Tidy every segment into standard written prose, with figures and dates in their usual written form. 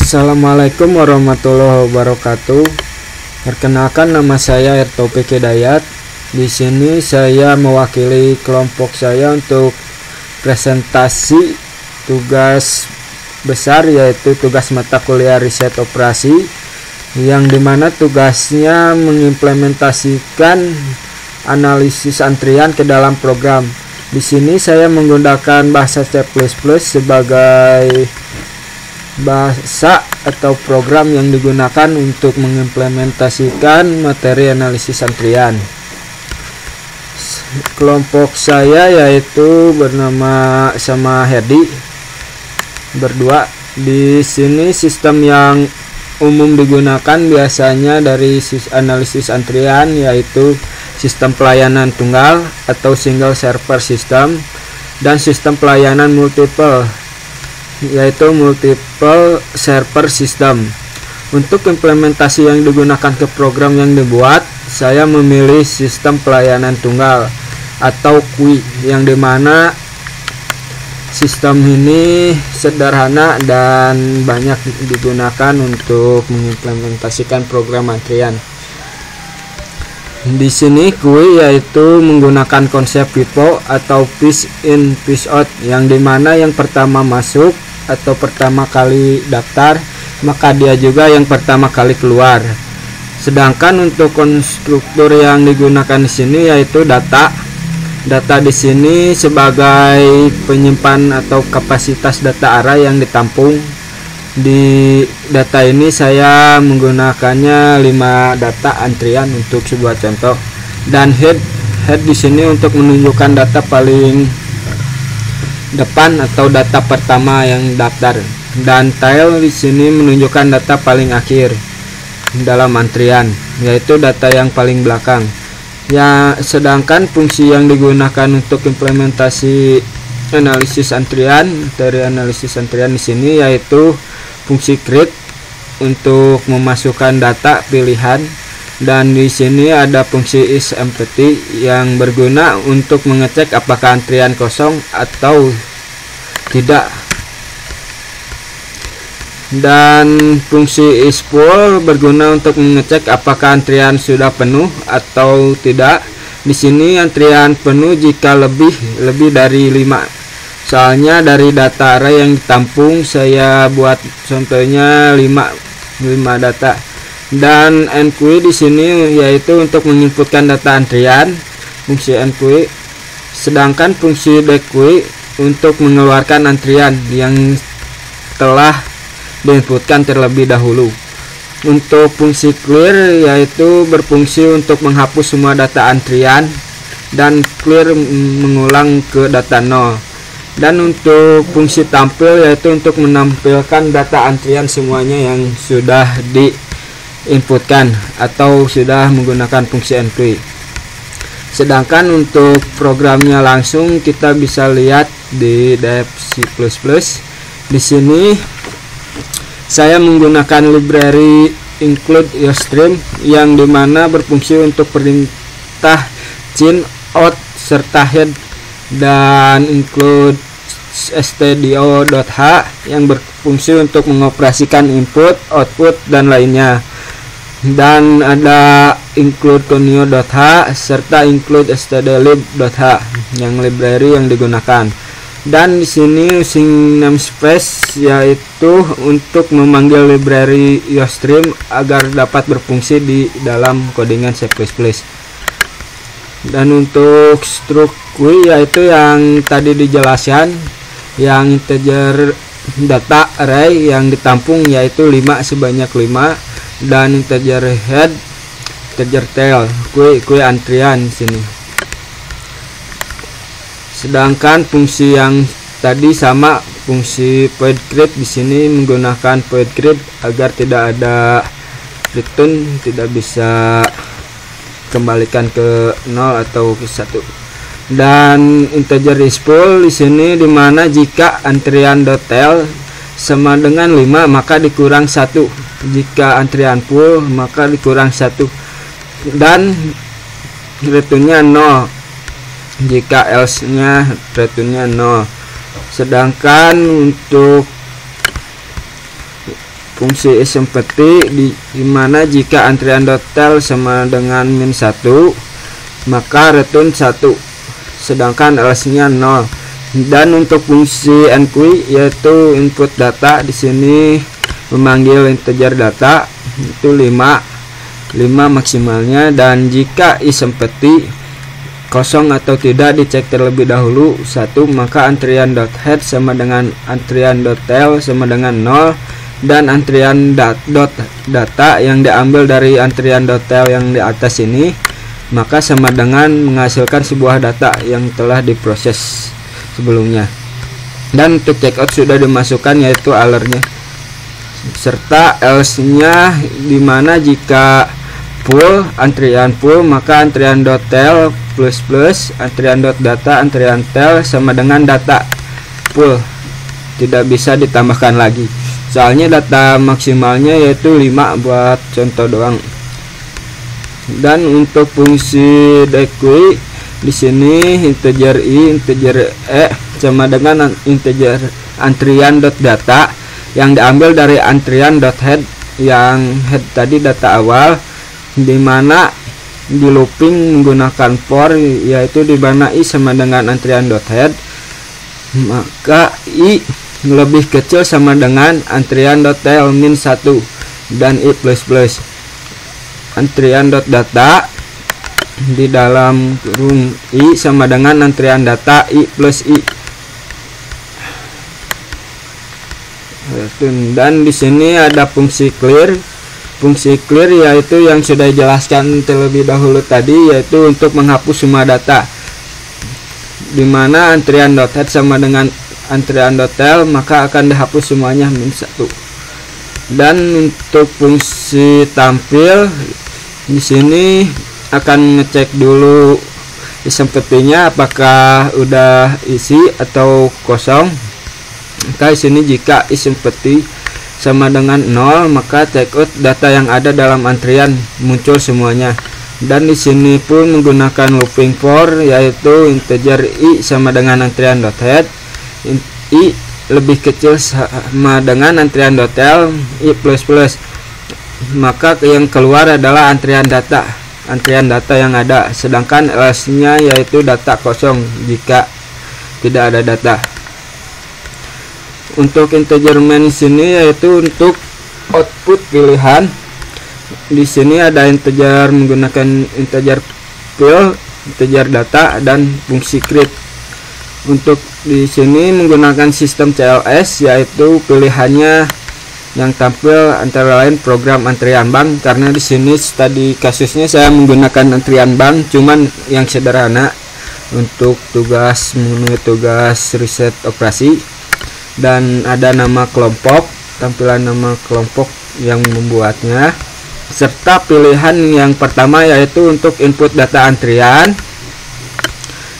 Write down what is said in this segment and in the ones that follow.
Assalamualaikum warahmatullahi wabarakatuh. Perkenalkan, nama saya Taufik Hidayat. Di sini saya mewakili kelompok saya untuk presentasi tugas besar, yaitu tugas mata kuliah riset operasi, yang dimana tugasnya mengimplementasikan analisis antrian ke dalam program. Di sini saya menggunakan bahasa C++ sebagai bahasa atau program yang digunakan untuk mengimplementasikan materi analisis antrian. Kelompok saya yaitu bernama sama Herdi, berdua. Di sini sistem yang umum digunakan biasanya dari analisis antrian yaitu sistem pelayanan tunggal atau single server system, dan sistem pelayanan multiple yaitu multiple server system. Untuk implementasi yang digunakan ke program yang dibuat, saya memilih sistem pelayanan tunggal atau QUI, yang dimana sistem ini sederhana dan banyak digunakan untuk mengimplementasikan program antrian. Di sini QUI yaitu menggunakan konsep FIFO atau fish in fish out, yang dimana yang pertama masuk atau pertama kali daftar, maka dia juga yang pertama kali keluar. Sedangkan untuk konstruktur yang digunakan di sini yaitu data. Data di sini sebagai penyimpan atau kapasitas data array yang ditampung. Di data ini saya menggunakannya 5 data antrian untuk sebuah contoh, dan head di sini untuk menunjukkan data paling depan atau data pertama yang daftar, dan tail di sini menunjukkan data paling akhir dalam antrian, yaitu data yang paling belakang. Ya, sedangkan fungsi yang digunakan untuk implementasi analisis antrian dari analisis antrian di sini yaitu fungsi create untuk memasukkan data pilihan, dan di sini ada fungsi isEmpty yang berguna untuk mengecek apakah antrian kosong atau tidak, dan fungsi isFull berguna untuk mengecek apakah antrian sudah penuh atau tidak. Di sini antrian penuh jika lebih dari 5. Soalnya dari data array yang ditampung saya buat contohnya 5 data. Dan enqueue di sini yaitu untuk menginputkan data antrian, fungsi enqueue. Sedangkan fungsi dequeue untuk mengeluarkan antrian yang telah diinputkan terlebih dahulu. Untuk fungsi clear yaitu berfungsi untuk menghapus semua data antrian, dan clear mengulang ke data 0. Dan untuk fungsi tampil yaitu untuk menampilkan data antrian semuanya yang sudah diinputkan atau sudah menggunakan fungsi enqueue. Sedangkan untuk programnya langsung kita bisa lihat di dev C++. Di sini saya menggunakan library include Ustream, yang dimana berfungsi untuk perintah cin, out, serta head, dan include stdio.h yang berfungsi untuk mengoperasikan input, output, dan lainnya. Dan ada include conio.h serta include stdlib.h yang library yang digunakan. Dan di sini using namespace yaitu untuk memanggil library Ustream agar dapat berfungsi di dalam codingan C++. Dan untuk struct QUI yaitu yang tadi dijelaskan, yang integer data array yang ditampung yaitu 5 sebanyak 5, dan integer head, integer tail, QUI antrian di sini. Sedangkan fungsi yang tadi sama, fungsi void create di sini menggunakan void create agar tidak ada return, tidak bisa kembalikan ke 0 atau ke 1. Dan integer isFull di sini dimana jika antrian.tail sama dengan 5 maka dikurang 1, jika antrian full maka dikurang 1, dan returnnya 0 jika else nya returnnya 0. Sedangkan untuk fungsi isempty dimana jika antrian .tel sama dengan -1 maka return 1 sedangkan else-nya 0. Dan untuk fungsi enqueue yaitu input data, di sini memanggil integer data itu 5 maksimalnya, dan jika isempty kosong atau tidak dicek terlebih dahulu 1 maka antrian.head sama dengan antrian.tail sama dengan 0, dan antrian data yang diambil dari antrian.tail yang di atas ini maka sama dengan menghasilkan sebuah data yang telah diproses sebelumnya. Dan untuk checkout sudah dimasukkan yaitu alertnya serta else-nya, dimana jika full antrian full maka antrian.tail plus antrian.data antrian.tail sama dengan data full, tidak bisa ditambahkan lagi soalnya data maksimalnya yaitu 5 buat contoh doang. Dan untuk fungsi dequeue di sini integer i integer e sama dengan integer antrian.data yang diambil dari antrian.head, yang head tadi data awal, dimana di looping menggunakan for yaitu di mana i sama dengan antrian.head maka i lebih kecil sama dengan antrian.tail -1 dan i plus antrian.data di dalam kurung i sama dengan antrian data i plus i. Dan di sini ada fungsi clear. Fungsi clear yaitu yang sudah dijelaskan terlebih dahulu tadi, yaitu untuk menghapus semua data, dimana antrian.head sama dengan antrian.tail maka akan dihapus semuanya -1. Dan untuk fungsi tampil di sini akan ngecek dulu isempty-nya apakah udah isi atau kosong. Maka di sini jika isempty sama dengan 0 maka checkout data yang ada dalam antrian muncul semuanya. Dan di sini pun menggunakan looping for yaitu integer i sama dengan antrian.head, i lebih kecil sama dengan antrian.tail i plus, maka yang keluar adalah antrian data yang ada, sedangkan else-nya yaitu data kosong jika tidak ada data. Untuk integer main sini yaitu untuk output pilihan. Di sini ada integer menggunakan integer fill, integer data, dan fungsi create. Untuk di sini menggunakan sistem CLS yaitu pilihannya yang tampil antara lain program antrian bank, karena di sini tadi kasusnya saya menggunakan antrian bank cuman yang sederhana untuk tugas memenuhi tugas riset operasi. Dan ada nama kelompok, tampilan nama kelompok yang membuatnya, serta pilihan yang pertama yaitu untuk input data antrian.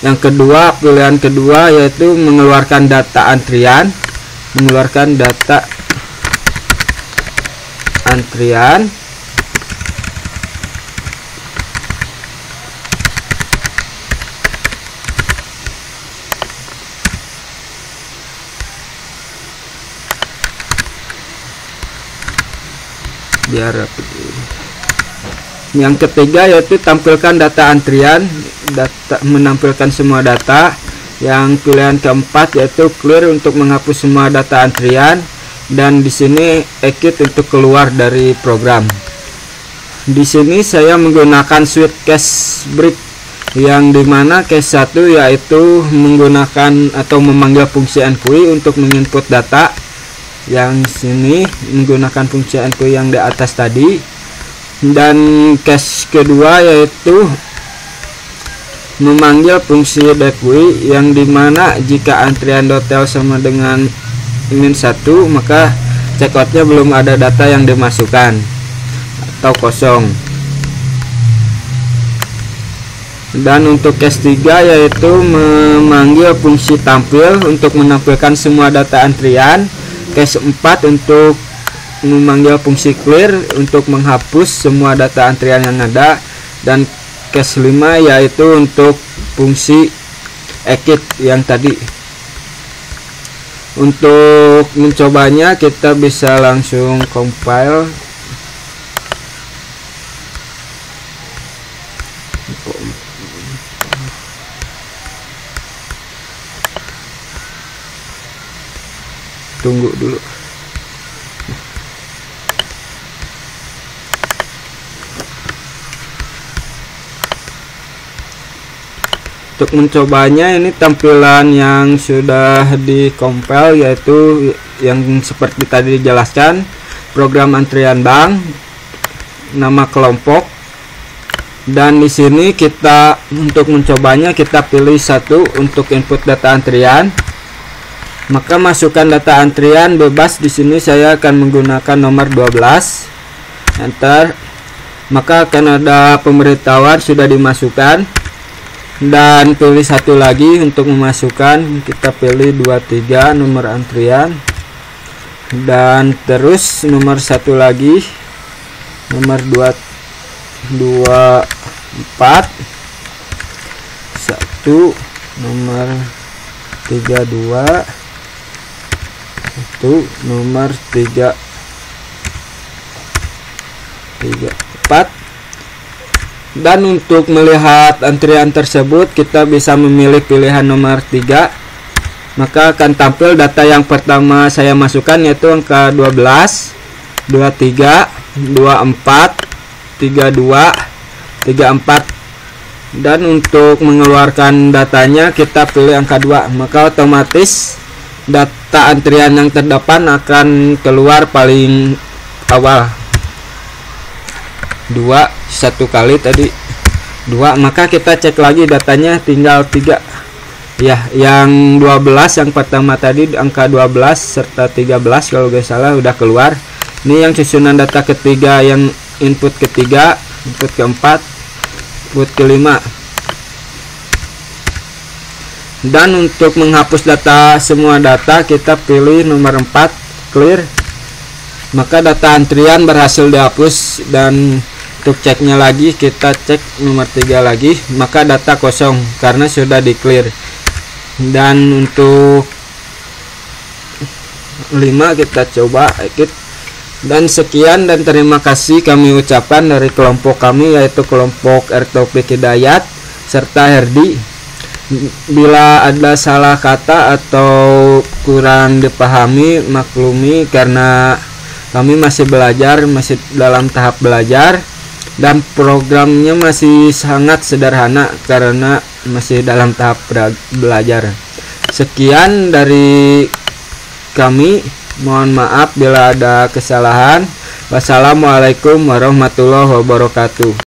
Yang kedua, pilihan kedua yaitu mengeluarkan data antrian, mengeluarkan data antrian. Biar yang ketiga yaitu tampilkan data antrian, menampilkan semua data. Yang pilihan keempat yaitu clear untuk menghapus semua data antrian, dan di sini exit untuk keluar dari program. Di sini saya menggunakan switch case break, yang dimana case 1 yaitu menggunakan atau memanggil fungsi enqueue untuk menginput data. Yang sini menggunakan fungsi enqueue yang di atas tadi. Dan case kedua yaitu memanggil fungsi dequeue, yang dimana jika antrian.tail sama dengan -1 maka checkoutnya belum ada data yang dimasukkan atau kosong. Dan untuk case 3 yaitu memanggil fungsi tampil untuk menampilkan semua data antrian. Case 4 untuk memanggil fungsi clear untuk menghapus semua data antrian yang ada, dan case 5 yaitu untuk fungsi exit yang tadi. Untuk mencobanya kita bisa langsung compile. Tunggu dulu. Untuk mencobanya, ini tampilan yang sudah di compile, yaitu yang seperti tadi dijelaskan, program antrian bank, nama kelompok, dan di sini kita untuk mencobanya kita pilih satu untuk input data antrian. Maka masukkan data antrian bebas. Di sini saya akan menggunakan nomor 12. Enter. Maka akan ada pemberitahuan sudah dimasukkan. Dan pilih satu lagi untuk memasukkan, kita pilih 23 nomor antrian, dan terus nomor satu lagi nomor 24 1 nomor 32 1 nomor 34. Dan untuk melihat antrian tersebut kita bisa memilih pilihan nomor 3. Maka akan tampil data yang pertama saya masukkan, yaitu angka 12, 23, 24, 32, 34. Dan untuk mengeluarkan datanya kita pilih angka 2. Maka otomatis data antrian yang terdepan akan keluar paling awal. 2 satu kali tadi 2, maka kita cek lagi datanya tinggal 3 ya. Yang 12 yang pertama tadi angka 12 serta 13 kalau gak salah udah keluar. Ini yang susunan data ketiga, yang input ketiga, input keempat, input kelima. Dan untuk menghapus data, semua data kita pilih nomor 4 clear. Maka data antrian berhasil dihapus. Dan untuk ceknya lagi kita cek nomor 3 lagi, maka data kosong karena sudah di clear. Dan untuk 5 kita coba exit. Dan sekian dan terima kasih kami ucapkan dari kelompok kami, yaitu kelompok Taufik Hidayat serta Herdi. Bila ada salah kata atau kurang dipahami, maklumi karena kami masih belajar, masih dalam tahap belajar. Dan programnya masih sangat sederhana karena masih dalam tahap belajar. Sekian dari kami, mohon maaf bila ada kesalahan. Wassalamualaikum warahmatullahi wabarakatuh.